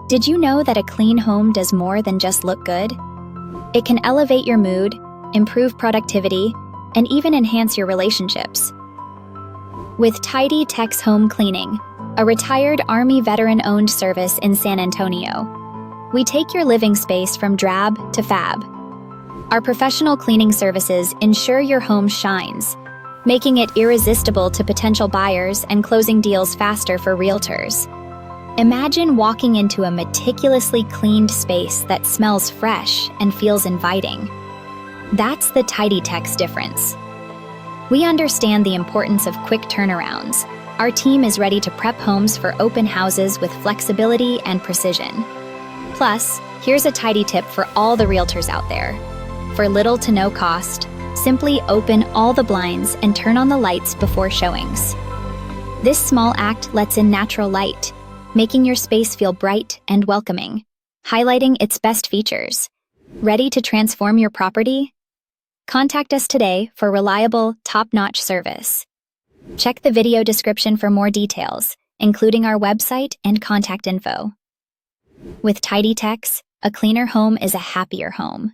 Did you know that a clean home does more than just look good? It can elevate your mood, improve productivity, and even enhance your relationships. With TidyTex Home Cleaning, a retired Army veteran-owned service in San Antonio, we take your living space from drab to fab. Our professional cleaning services ensure your home shines, making it irresistible to potential buyers and closing deals faster for realtors. Imagine walking into a meticulously cleaned space that smells fresh and feels inviting. That's the TidyTex difference. We understand the importance of quick turnarounds. Our team is ready to prep homes for open houses with flexibility and precision. Plus, here's a tidy tip for all the realtors out there. For little to no cost, simply open all the blinds and turn on the lights before showings. This small act lets in natural light, making your space feel bright and welcoming, highlighting its best features. Ready to transform your property? Contact us today for reliable, top-notch service. Check the video description for more details, including our website and contact info. With TidyTex, a cleaner home is a happier home.